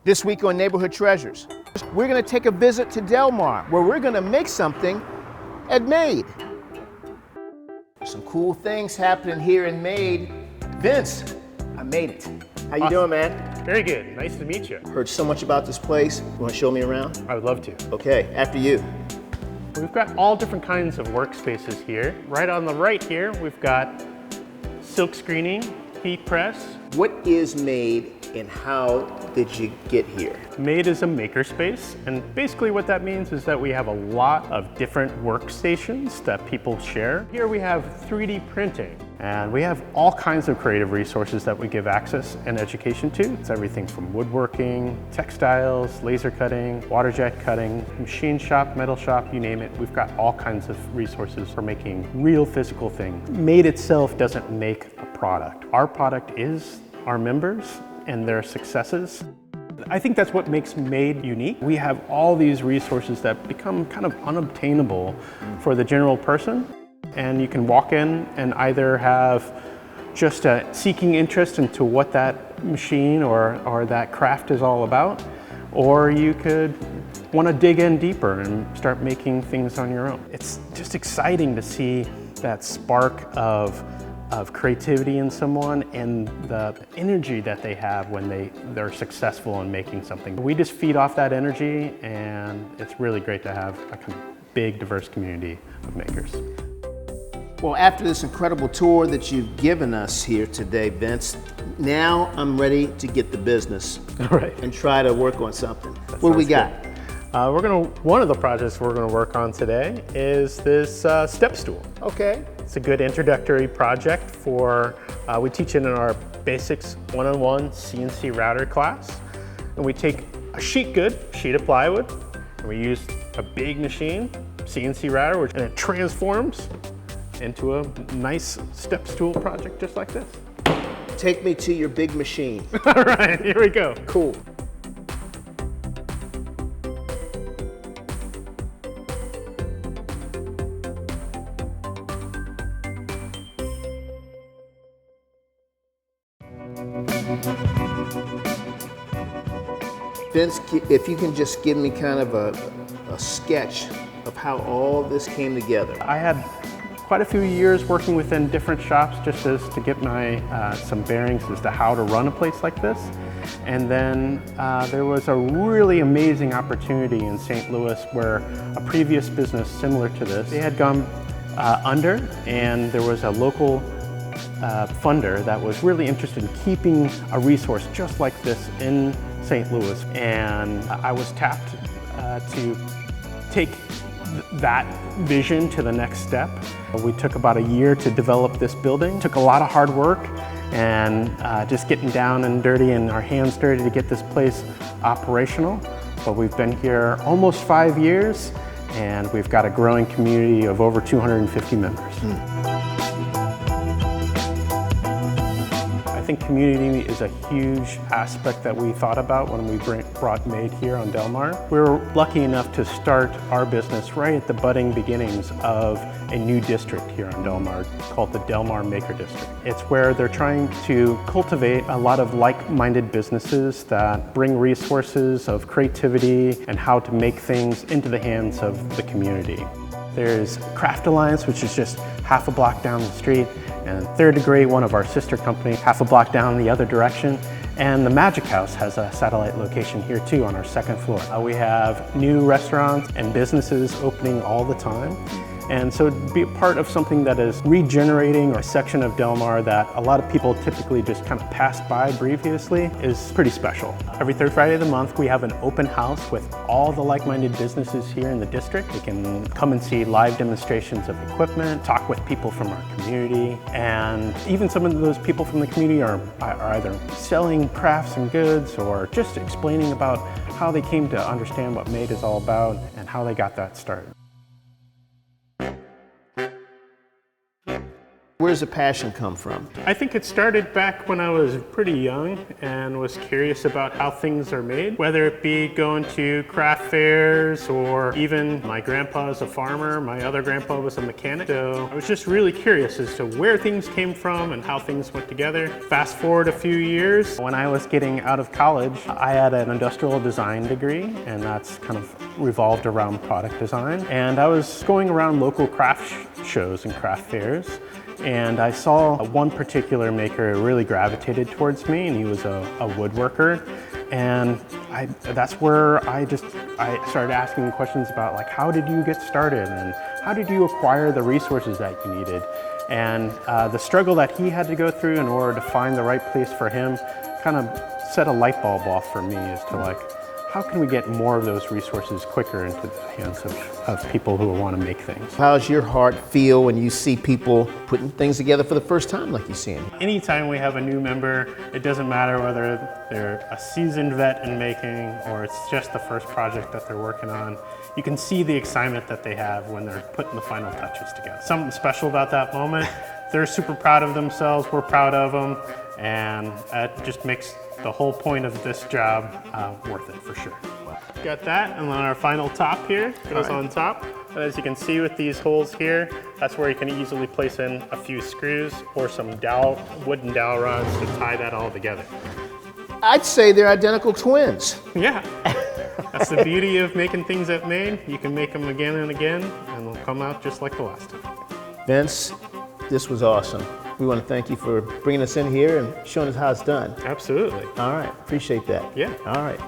This week on Neighborhood Treasures, we're going to take a visit to Delmar, where we're going to make something at MADE. Some cool things happening here in MADE. Vince, I made it. How you doing, man? Very good. Nice to meet you. Heard so much about this place. You want to show me around? I would love to. Okay, after you. We've got all different kinds of workspaces here. Right on the right here, we've got silk screening, heat press. What is MADE and how did you get here? MADE is a makerspace, and basically what that means is that we have a lot of different workstations that people share. Here we have 3D printing, and we have all kinds of creative resources that we give access and education to. It's everything from woodworking, textiles, laser cutting, water jet cutting, machine shop, metal shop, you name it. We've got all kinds of resources for making real physical things. MADE itself doesn't make a product. Our product is our members and their successes. I think that's what makes MADE unique. We have all these resources that become kind of unobtainable for the general person. And you can walk in and either have just a seeking interest into what that machine or that craft is all about, or you could want to dig in deeper and start making things on your own. It's just exciting to see that spark of creativity in someone and the energy that they have when they're successful in making something. We just feed off that energy, and it's really great to have a kind of big, diverse community of makers. Well, after this incredible tour that you've given us here today, Vince, now I'm ready to get the business and try to work on something. What do we got? One of the projects we're gonna work on today is this step stool. Okay. It's a good introductory project for, we teach it in our Basics 101 CNC router class. And we take a sheet of plywood, and we use a big machine, CNC router, and it transforms into a nice step stool project just like this. Take me to your big machine. All right, here we go. Cool. Vince, if you can just give me kind of a sketch of how all this came together. I had quite a few years working within different shops just as to get my some bearings as to how to run a place like this. And then there was a really amazing opportunity in St. Louis where a previous business similar to this, they had gone under, and there was a local funder that was really interested in keeping a resource just like this in St. Louis. And I was tapped to take that vision to the next step. We took about a year to develop this building. It took a lot of hard work and just getting down and dirty and our hands dirty to get this place operational. But we've been here almost 5 years, and we've got a growing community of over 250 members. I think community is a huge aspect that we thought about when we brought MADE here on Delmar. We were lucky enough to start our business right at the budding beginnings of a new district here on Delmar called the Delmar Maker District. It's where they're trying to cultivate a lot of like-minded businesses that bring resources of creativity and how to make things into the hands of the community. There's Craft Alliance, which is just half a block down the street, and Third Degree, one of our sister companies, half a block down the other direction. And the Magic House has a satellite location here too on our second floor. We have new restaurants and businesses opening all the time. And so to be a part of something that is regenerating a section of Delmar that a lot of people typically just kind of pass by previously is pretty special. Every third Friday of the month, we have an open house with all the like-minded businesses here in the district. They can come and see live demonstrations of equipment, talk with people from our community, and even some of those people from the community are either selling crafts and goods or just explaining about how they came to understand what MADE is all about and how they got that started. Where's the passion come from? I think it started back when I was pretty young and was curious about how things are made, whether it be going to craft fairs or even my grandpa's a farmer, my other grandpa was a mechanic. So I was just really curious as to where things came from and how things went together. Fast forward a few years, when I was getting out of college, I had an industrial design degree, and that's kind of revolved around product design. And I was going around local craft shows and craft fairs, and I saw one particular maker who really gravitated towards me, and he was a woodworker. And that's where I started asking questions about, like, how did you get started and how did you acquire the resources that you needed? And the struggle that he had to go through in order to find the right place for him kind of set a light bulb off for me as to, like, how can we get more of those resources quicker into the hands of people who want to make things? How does your heart feel when you see people putting things together for the first time like you're seeing? Anytime we have a new member, it doesn't matter whether they're a seasoned vet in making or it's just the first project that they're working on. You can see the excitement that they have when they're putting the final touches together. Something special about that moment. They're super proud of themselves, we're proud of them, and that just makes the whole point of this job worth it for sure. Got that, and then our final top here goes on top. And as you can see with these holes here, that's where you can easily place in a few screws or some wooden dowel rods to tie that all together. I'd say they're identical twins. Yeah, that's the beauty of making things at MADE. You can make them again and again, and they'll come out just like the last time. Vince, this was awesome. We want to thank you for bringing us in here and showing us how it's done. Absolutely. All right, appreciate that. Yeah. All right.